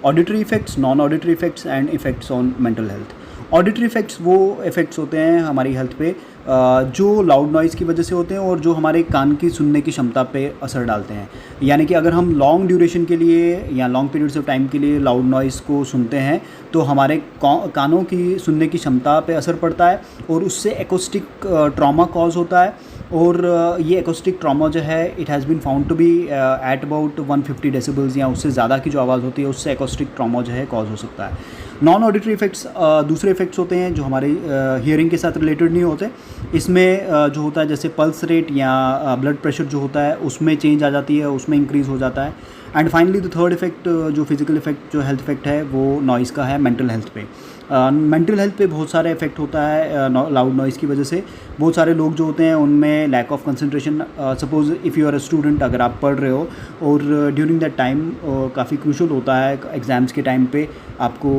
auditory effects, non auditory effects and effects on mental health. Auditory effects वो इफेक्ट्स होते हैं हमारी हेल्थ पे जो लाउड नॉइज़ की वजह से होते हैं और जो हमारे कान की सुनने की क्षमता पे असर डालते हैं। यानी कि अगर हम लॉन्ग ड्यूरेशन के लिए या लॉन्ग पीरियड्स ऑफ टाइम के लिए लाउड नॉइज़ को सुनते हैं तो हमारे कानों की सुनने की क्षमता पे असर पड़ता है और उससे एक्रोस्टिक ट्रॉमा कॉज होता है। और ये एक्रोस्टिक ट्रॉमा जो है it has been found to be at about 150 decibels या उससे ज़्यादा की जो आवाज़ होती है उससे एक्रोस्टिक ट्रॉमा जो है कॉज हो सकता है। नॉन ऑडिटरी इफेक्ट्स दूसरे इफेक्ट्स होते हैं जो हमारे हियरिंग के साथ रिलेटेड नहीं होते। इसमें जो होता है जैसे पल्स रेट या ब्लड प्रेशर जो होता है उसमें चेंज आ जाती है, उसमें इंक्रीज़ हो जाता है। And finally the third effect जो फिजिकल इफेक्ट जो हेल्थ इफेक्ट है वो नॉइज़ का है मेंटल हेल्थ पे। मेंटल हेल्थ पे बहुत सारे इफेक्ट होता है लाउड नॉइज़ की वजह से। बहुत सारे लोग जो होते हैं उनमें lack of concentration, suppose if you are a student, अगर आप पढ़ रहे हो और ड्यूरिंग दैट टाइम काफ़ी क्रूशल होता है एग्ज़ाम्स के टाइम पे आपको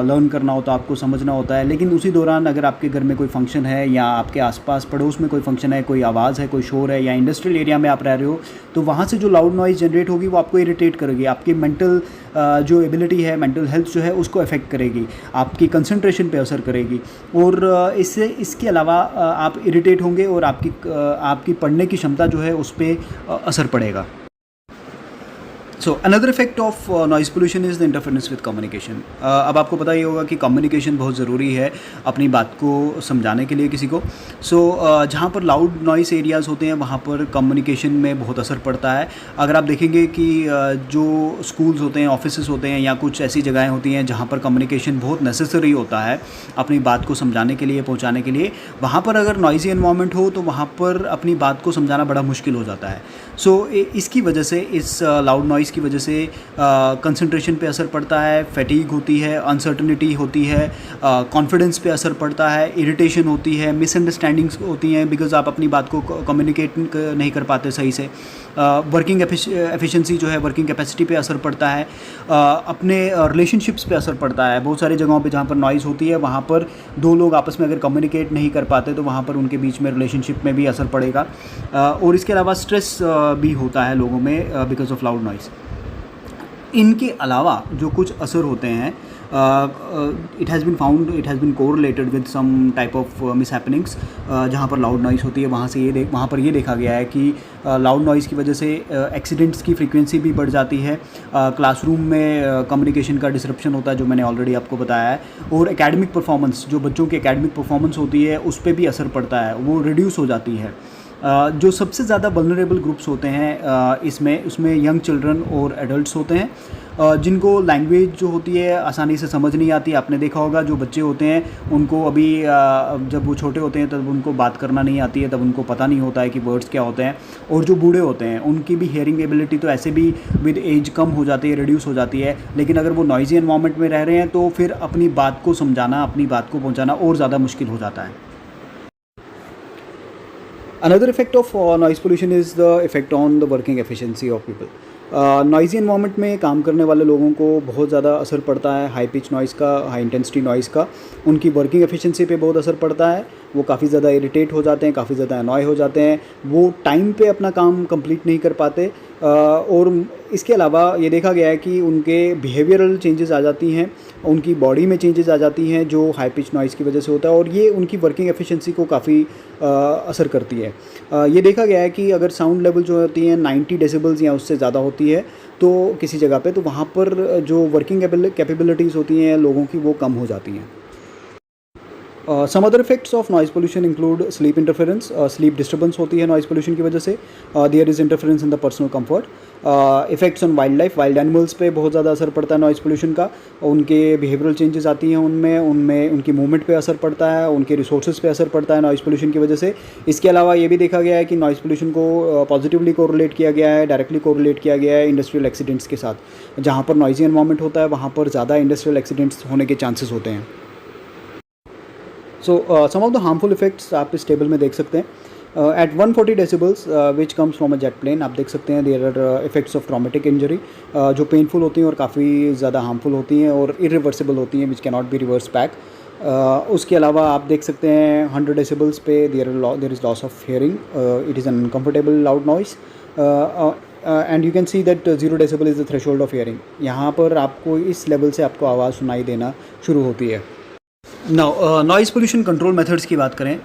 लर्न करना होता है, आपको समझना होता है, लेकिन उसी दौरान अगर आपके घर में कोई फंक्शन है या आपके आसपास पड़ोस में कोई फंक्शन है, कोई आवाज़ है, कोई शोर है, या इंडस्ट्रियल एरिया में आप रह रहे हो, तो वहाँ से जो लाउड नॉइज़ जनरेट होगी वो आपको इरिटेट करेगी, आपकी मेंटल जो एबिलिटी है, मेंटल हेल्थ जो है उसको अफेक्ट करेगी, आपकी कंसंट्रेशन पे असर करेगी। और इसके अलावा आप इरिटेट होंगे और आपकी पढ़ने की क्षमता जो है उस पर असर पड़ेगा। So another effect of noise pollution is the interference with communication. अब आपको पता ही होगा कि कम्युनिकेशन बहुत ज़रूरी है अपनी बात को समझाने के लिए किसी को। जहाँ पर लाउड नॉइस एरियाज़ होते हैं वहाँ पर कम्युनिकेशन में बहुत असर पड़ता है। अगर आप देखेंगे कि जो स्कूल्स होते हैं, ऑफिसेस होते हैं, या कुछ ऐसी जगहें होती हैं जहाँ पर कम्युनिकेशन बहुत नेसेसरी होता है अपनी बात को समझाने के लिए, पहुँचाने के लिए, वहाँ पर अगर नॉइज़ी एनवायरनमेंट हो तो वहाँ पर अपनी बात को समझाना बड़ा मुश्किल हो जाता है। इसकी वजह से, इस लाउड नॉइज़ की वजह से कंसंट्रेशन पे असर पड़ता है, फैटीग होती है, अनसर्टनिटी होती है, कॉन्फिडेंस पे असर पड़ता है, इरिटेशन होती है, मिसअंडरस्टैंडिंग्स होती हैं बिकॉज़ आप अपनी बात को कम्युनिकेट नहीं कर पाते सही से। वर्किंग एफिशिएंसी जो है, वर्किंग कैपेसिटी पे असर पड़ता है, अपने रिलेशनशिप्स पे असर पड़ता है। बहुत सारी जगहों पे जहाँ पर नॉइज़ होती है वहाँ पर दो लोग आपस में अगर कम्युनिकेट नहीं कर पाते तो वहाँ पर उनके बीच में रिलेशनशिप में भी असर पड़ेगा। और इसके अलावा स्ट्रेस भी होता है लोगों में बिकॉज ऑफ लाउड नॉइज़। इनके अलावा जो कुछ असर होते हैं, it has been correlated with some type of mishappenings. जहाँ पर लाउड नॉइज़ होती है वहाँ पर ये देखा गया है कि लाउड नॉइज़ की वजह से एक्सीडेंट्स की फ्रीक्वेंसी भी बढ़ जाती है, क्लासरूम में कम्युनिकेशन का डिसरप्शन होता है जो मैंने ऑलरेडी आपको बताया है, और एकेडमिक परफॉर्मेंस, जो बच्चों की एकेडमिक परफॉर्मेंस होती है उस पर भी असर पड़ता है, वो रिड्यूस हो जाती है। जो सबसे ज़्यादा वल्नरेबल ग्रुप्स होते हैं इसमें उसमें यंग चिल्ड्रन और एडल्ट्स होते हैं, जिनको लैंग्वेज जो होती है आसानी से समझ नहीं आती। आपने देखा होगा जो बच्चे होते हैं उनको अभी जब वो छोटे होते हैं तब उनको बात करना नहीं आती है, तब उनको पता नहीं होता है कि वर्ड्स क्या होते हैं। और जो बूढ़े होते हैं उनकी भी हेयरिंग एबिलिटी तो ऐसे भी विद एज कम हो जाती है, रिड्यूस हो जाती है, लेकिन अगर वो नॉइज़ी एनवायरनमेंट में रह रहे हैं तो फिर अपनी बात को समझाना, अपनी बात को पहुँचाना और ज़्यादा मुश्किल हो जाता है। Another effect of noise pollution is the effect on the working efficiency of people. Noisy environment में काम करने वाले लोगों को बहुत ज़्यादा असर पड़ता है हाई पिच नॉइज़ का, हाई इंटेंसिटी नॉइज़ का। उनकी वर्किंग एफिशिएंसी पे बहुत असर पड़ता है। वो काफ़ी ज़्यादा इरिटेट हो जाते हैं, काफ़ी ज़्यादा अनॉय हो जाते हैं, वो टाइम पे अपना काम कंप्लीट नहीं कर पाते। और इसके अलावा ये देखा गया है कि उनके बिहेवियरल चेंजेस आ जाती हैं, उनकी बॉडी में चेंजेस आ जाती हैं जो हाई पिच नॉइज़ की वजह से होता है, और ये उनकी वर्किंग एफिशिएंसी को काफ़ी असर करती है। ये देखा गया है कि अगर साउंड लेवल जो होती है 90 डेसिबल्स या उससे ज़्यादा होती है तो किसी जगह पे, तो वहाँ पर जो वर्किंग कैपेबिलिटीज़ होती हैं लोगों की वो कम हो जाती हैं। Some other effects of noise pollution include sleep interference. Sleep disturbance होती है noise pollution की वजह से। There is interference in the personal comfort. Effects on wildlife. Wild animals पे बहुत ज़्यादा असर पड़ता है noise pollution का। उनके behavioral changes आती हैं उनमें उनकी movement पे असर पड़ता है, उनके resources पे असर पड़ता है noise pollution की वजह से। इसके अलावा ये भी देखा गया है कि noise pollution को positively correlate किया गया है, directly correlate किया गया है industrial accidents के साथ। जहाँ पर noisy environment होता है वहाँ पर ज़्यादा industrial accidents होने के chances होते हैं। So some of the harmful effects आप इस टेबल में देख सकते हैं। At 140 decibels which comes from a jet plane, आप देख सकते हैं there are effects of traumatic injury जो पेनफुल होती हैं और काफ़ी ज़्यादा हार्मफुल होती हैं और इरिवर्सिबल होती हैं, which can not be reverse back. उसके अलावा आप देख सकते हैं 100 डेसिबल्स पे there is loss of hearing, it is an uncomfortable loud noise and you can see that 0 decibel is the threshold of hearing. यहाँ पर आपको इस लेवल से आपको आवाज़ सुनाई देना शुरू होती है। Now noise pollution control methods की बात करें,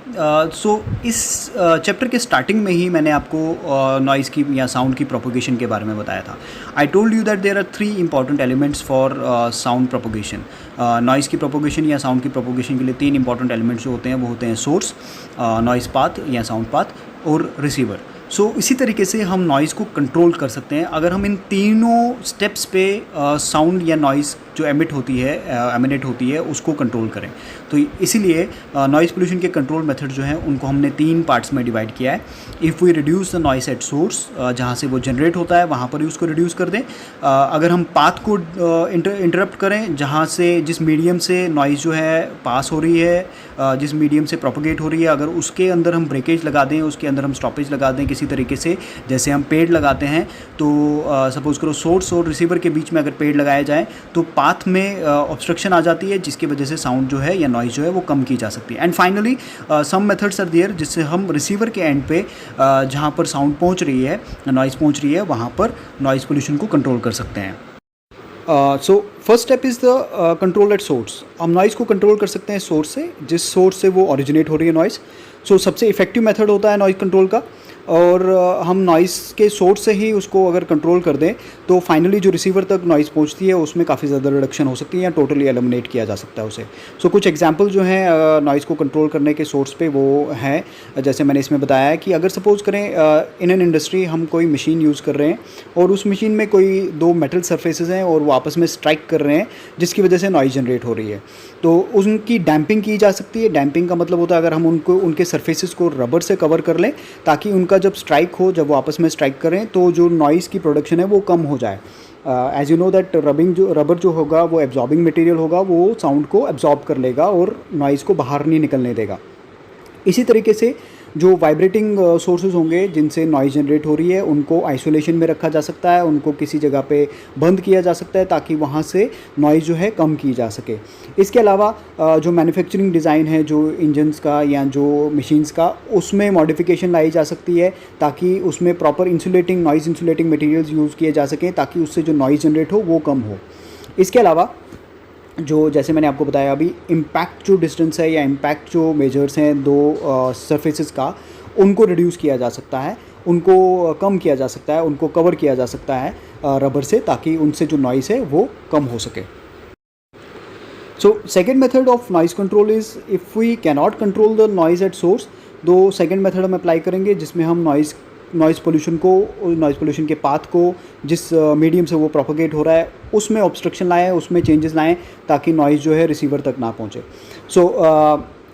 सो इस चैप्टर के स्टार्टिंग में ही मैंने आपको नॉइज़ की या साउंड की प्रोपोगेशन के बारे में बताया था। I told you that there are 3 important elements for sound propagation. Noise की प्रोपोगेशन या साउंड की प्रोपोगेशन के लिए 3 इंपॉर्टेंट एलिमेंट्स जो होते हैं वो होते हैं सोर्स, नॉइज़ पाथ या साउंड पाथ और रिसीवर। सो इसी तरीके से हम नॉइज़ को कंट्रोल कर सकते हैं अगर हम इन तीनों स्टेप्स पे साउंड या नॉइज़ जो एमिट होती है एमिनेट होती है उसको कंट्रोल करें। तो इसीलिए नॉइज़ पोल्यूशन के कंट्रोल मेथड जो हैं उनको हमने 3 पार्ट्स में डिवाइड किया है। If we reduce the noise at source, जहाँ से वो जनरेट होता है वहाँ पर ही उसको रिड्यूस कर दें। अगर हम पाथ को इंटरप्ट करें, जहाँ से जिस मीडियम से नॉइज़ जो है पास हो रही है, जिस मीडियम से प्रोपोगेट हो रही है, अगर उसके अंदर हम ब्रेकेज लगा दें, उसके अंदर हम स्टॉपेज लगा दें किसी तरीके से, जैसे हम पेड़ लगाते हैं, तो सपोज़ करो सोर्स और रिसीवर के बीच में अगर पेड़ लगाया जाए तो पाथ में ऑब्स्ट्रक्शन आ जाती है, जिसकी वजह से साउंड जो है या नॉइज़ जो है वो कम की जा सकती है। And finally some methods are there जिससे हम रिसीवर के एंड पे जहाँ पर साउंड पहुँच रही है, नॉइज़ पहुँच रही है, वहाँ पर नॉइज़ पोल्यूशन को कंट्रोल कर सकते हैं। So first step is the control at source. हम नॉइज़ को कंट्रोल कर सकते हैं सोर्स से, जिस सोर्स से वो ओरिजिनेट हो रही है नॉइज़। सो सबसे इफेक्टिव मेथड होता है नॉइज़ कंट्रोल का, और हम नॉइज़ के सोर्स से ही उसको अगर कंट्रोल कर दें तो फाइनली जो रिसीवर तक नॉइज़ पहुंचती है उसमें काफ़ी ज़्यादा रिडक्शन हो सकती है या टोटली एलिमिनेट किया जा सकता है उसे। सो कुछ एग्जांपल जो हैं नॉइज़ को कंट्रोल करने के सोर्स पे वो हैं, जैसे मैंने इसमें बताया है कि अगर सपोज़ करें इन एन इंडस्ट्री हम कोई मशीन यूज़ कर रहे हैं और उस मशीन में कोई 2 मेटल सर्फेसेज हैं और वो आपस में स्ट्राइक कर रहे हैं, जिसकी वजह से नॉइज़ जनरेट हो रही है, तो उनकी डैम्पिंग की जा सकती है। डैम्पिंग का मतलब होता है अगर हम उनके सर्फेसेस को रबर से कवर कर लें ताकि उनका जब स्ट्राइक हो, जब वो आपस में स्ट्राइक करें तो जो नॉइज़ की प्रोडक्शन है वो कम हो जाए। As you know that rubber जो होगा वो एब्जॉर्बिंग मटेरियल होगा, वो साउंड को एब्जॉर्ब कर लेगा और नॉइज़ को बाहर नहीं निकलने देगा। इसी तरीके से जो वाइब्रेटिंग सोर्सेज होंगे जिनसे नॉइज़ जनरेट हो रही है उनको आइसोलेशन में रखा जा सकता है, उनको किसी जगह पे बंद किया जा सकता है ताकि वहाँ से नॉइज़ जो है कम की जा सके। इसके अलावा जो मैन्युफैक्चरिंग डिज़ाइन है जो इंजन्स का या जो मशीन्स का, उसमें मॉडिफिकेशन लाई जा सकती है ताकि उसमें proper noise insulating materials use किए जा सकें ताकि उससे जो नॉइज़ जनरेट हो वो कम हो। इसके अलावा जो जैसे मैंने आपको बताया अभी, इम्पैक्ट जो डिस्टेंस है या इम्पैक्ट जो मेजर्स हैं 2 सरफेसेस का, उनको रिड्यूस किया जा सकता है, उनको कम किया जा सकता है, उनको कवर किया जा सकता है रबर से ताकि उनसे जो नॉइज़ है वो कम हो सके। So second method of noise control is if we cannot control the noise at source, तो सेकंड मेथड हम अप्लाई करेंगे जिसमें हम नॉइज़ पोल्यूशन के पाथ को जिस मीडियम से वो प्रोपोगेट हो रहा है उसमें ऑब्स्ट्रक्शन लाएँ, उसमें चेंजेस लाएँ ताकि नॉइज़ जो है रिसीवर तक ना पहुँचे।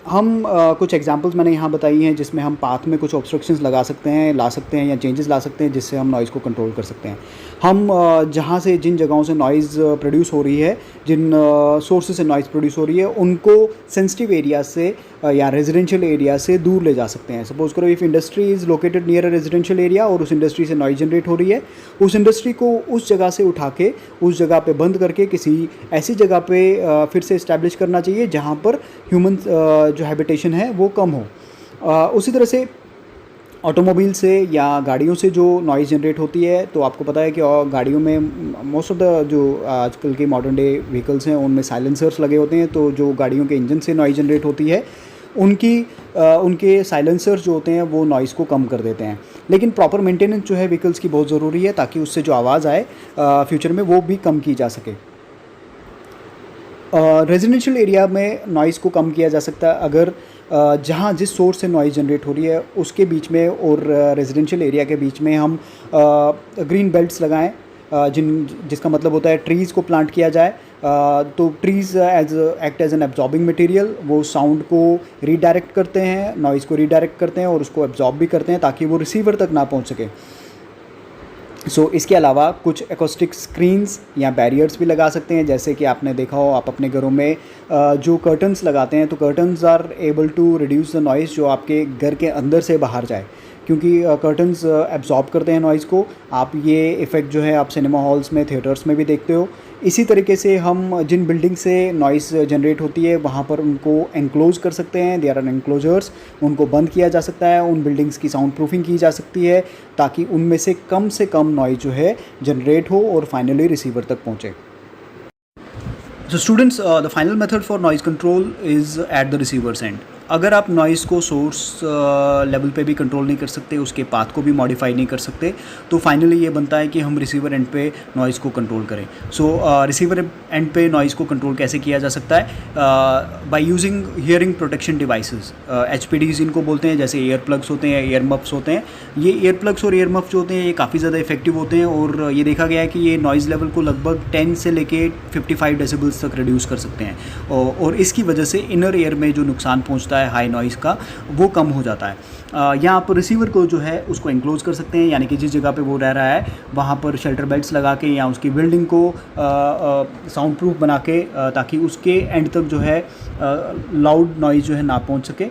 हम कुछ एग्जांपल्स मैंने यहाँ बताई हैं जिसमें हम पाथ में कुछ ऑब्स्ट्रक्शंस ला सकते हैं या चेंजेस ला सकते हैं जिससे हम नॉइज़ को कंट्रोल कर सकते हैं। हम जहाँ से जिन जगहों से नॉइज़ प्रोड्यूस हो रही है, जिन सोर्सेज से नॉइज़ प्रोड्यूस हो रही है, उनको सेंसिटिव एरिया से या रेजिडेंशियल एरिया से दूर ले जा सकते हैं। सपोज करो if industry is located near a residential area और उस इंडस्ट्री से नॉइज़ जनरेट हो रही है, उस इंडस्ट्री को उस जगह से उठा के उस जगह पे बंद करके किसी ऐसी जगह पे फिर से इस्टेब्लिश करना चाहिए जहाँ पर ह्यूमन जो हैबिटेशन है वो कम हो। उसी तरह से ऑटोमोबाइल से या गाड़ियों से जो नॉइज़ जनरेट होती है, तो आपको पता है कि गाड़ियों में मोस्ट ऑफ द जो आजकल के मॉडर्न डे व्हीकल्स हैं उनमें साइलेंसर्स लगे होते हैं। तो जो गाड़ियों के इंजन से नॉइज़ जनरेट होती है उनके साइलेंसर्स जो होते हैं वो नॉइज़ को कम कर देते हैं। लेकिन प्रॉपर मेंटेनेंस जो है व्हीकल्स की बहुत ज़रूरी है ताकि उससे जो आवाज़ आए फ्यूचर में वो भी कम की जा सके। रेजिडेंशियल एरिया में नॉइज़ को कम किया जा सकता है अगर जहाँ जिस सोर्स से नॉइज़ जनरेट हो रही है उसके बीच में और रेजिडेंशियल एरिया के बीच में हम ग्रीन बेल्ट्स लगाएं, जिसका मतलब होता है ट्रीज़ को प्लांट किया जाए। तो trees act as an absorbing material, वो साउंड को रीडायरेक्ट करते हैं, नॉइज़ को रीडायरेक्ट करते हैं और उसको एब्जॉर्ब भी करते हैं ताकि वो रिसीवर तक ना पहुँच सके। इसके अलावा कुछ एकॉस्टिक स्क्रीन्स या बैरियर्स भी लगा सकते हैं। जैसे कि आपने देखा हो, आप अपने घरों में जो कर्टन्स लगाते हैं तो curtains are able to reduce the noise जो आपके घर के अंदर से बाहर जाए, क्योंकि कर्टन्स एब्जॉर्ब करते हैं नॉइज़ को। आप ये इफ़ेक्ट जो है आप सिनेमा हॉल्स में, थिएटर्स में भी देखते हो। इसी तरीके से हम जिन बिल्डिंग से नॉइज़ जनरेट होती है वहाँ पर उनको एनक्लोज़ कर सकते हैं, देयर आर एनक्लोजर्स, उनको बंद किया जा सकता है, उन बिल्डिंग्स की साउंड प्रूफिंग की जा सकती है ताकि उनमें से कम नॉइज़ जो है जनरेट हो और फाइनली रिसीवर तक पहुँचे। So students, the final method for noise control is at the receiver's end. अगर आप नॉइज़ को सोर्स लेवल पे भी कंट्रोल नहीं कर सकते, उसके पाथ को भी मॉडिफाई नहीं कर सकते, तो फाइनली ये बनता है कि हम रिसीवर एंड पे नॉइज़ को कंट्रोल करें। रिसीवर एंड पे नॉइज़ को कंट्रोल कैसे किया जा सकता है? By using hearing protection devices, HPDs इनको बोलते हैं, जैसे ईयर प्लग्स होते हैं, ईयर मफ्स होते हैं। ये ईयर प्लग्स और ईयर मफ्स जो होते हैं ये काफ़ी ज़्यादा इफेक्टिव होते हैं और ये देखा गया है कि ये नॉइज़ लेवल को लगभग 10 से लेके 55 डेसिबल्स तक रिड्यूस कर सकते हैं और इसकी वजह से इनर ईयर में जो नुकसान पहुँचता है हाई नॉइज़ का वो कम हो जाता है। यहाँ आप रिसीवर को जो है उसको एनक्लोज कर सकते हैं, यानी कि जिस जगह पे वो रह रहा है वहाँ पर शेल्टर बेल्ट्स लगा के या उसकी बिल्डिंग को साउंड प्रूफ बना के ताकि उसके एंड तक जो है लाउड नॉइज़ जो है ना पहुँच सके।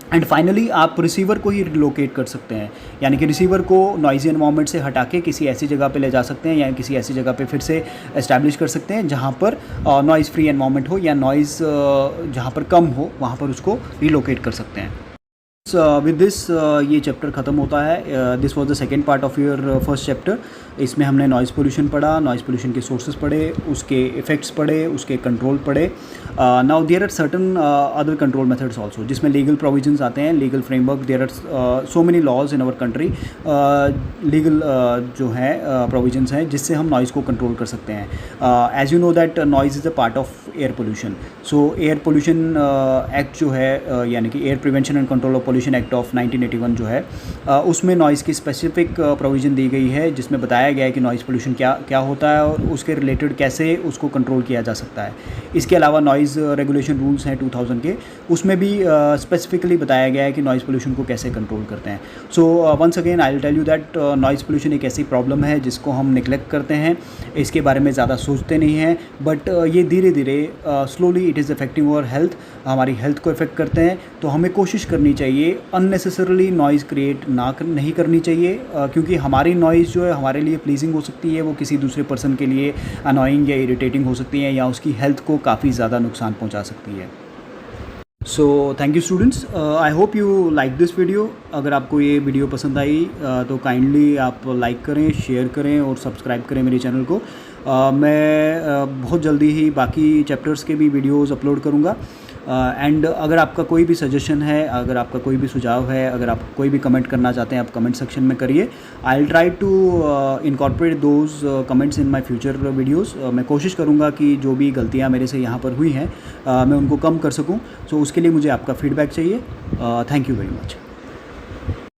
एंड फाइनली आप रिसीवर को ही रिलोकेट कर सकते हैं, यानी कि रिसीवर को नॉइज़ी एनवायरनमेंट से हटा के किसी ऐसी जगह पे ले जा सकते हैं या किसी ऐसी जगह पे फिर से एस्टैब्लिश कर सकते हैं जहाँ पर नॉइज़ फ्री एनवायरनमेंट हो या नॉइज़ जहाँ पर कम हो वहाँ पर उसको रिलोकेट कर सकते हैं। विद दिस ये चैप्टर ख़त्म होता है। This was the second part of your first chapter. इसमें हमने नॉइज़ पोल्यूशन पढ़ा, नॉइज़ पोल्यूशन के सोर्सेज पढ़े, उसके इफ़ेक्ट्स पढ़े, उसके कंट्रोल पढ़े। Now there are certain other control methods also, जिसमें लीगल प्रोविजंस आते हैं, legal framework. There are so many laws in our country, legal जो है प्रोविजंस हैं जिससे हम नॉइज़ को कंट्रोल कर सकते हैं। As you know that noise is a part of air pollution. So air pollution act जो है यानी कि air prevention and control of pollution act of 1981 जो है उसमें नॉइज़ की स्पेसिफिक प्रोविज़न दी गई है, जिसमें बताया गया है कि नॉइज़ पोल्यूशन क्या होता है और उसके रिलेटेड कैसे उसको कंट्रोल किया जा सकता है। इसके अलावा नॉइज़ रेगुलेशन रूल्स हैं 2000 के, उसमें भी स्पेसिफिकली बताया गया है कि नॉइज़ पोल्यूशन को कैसे कंट्रोल करते हैं। So once again I will tell you that noise pollution एक ऐसी प्रॉब्लम है जिसको हम निगलेक्ट करते हैं, इसके बारे में ज़्यादा सोचते नहीं हैं, बट ये धीरे धीरे slowly it is affecting our health, हमारी हेल्थ को इफ़ेक्ट करते हैं। तो हमें कोशिश करनी चाहिए अननेसेसरली नॉइज़ क्रिएट नहीं करनी चाहिए, क्योंकि हमारी नॉइज़ जो है हमारे लिए प्लीजिंग हो सकती है, वो किसी दूसरे पर्सन के लिए अनोइंग या इरिटेटिंग हो सकती है या उसकी हेल्थ को काफ़ी ज़्यादा नुकसान पहुंचा सकती है। So thank you students, I hope you like this video. अगर आपको ये वीडियो पसंद आई तो काइंडली आप लाइक करें, शेयर करें और सब्सक्राइब करें मेरे चैनल को। मैं बहुत जल्दी ही बाकी चैप्टर्स के भी वीडियोस अपलोड करूँगा। एंड अगर आपका कोई भी सजेशन है, अगर आपका कोई भी सुझाव है, अगर आप कोई भी कमेंट करना चाहते हैं आप कमेंट सेक्शन में करिए। I will try to incorporate those comments in my future videos. मैं कोशिश करूँगा कि जो भी गलतियाँ मेरे से यहाँ पर हुई हैं मैं उनको कम कर सकूँ। सो उसके लिए मुझे आपका फीडबैक चाहिए। Thank you very much.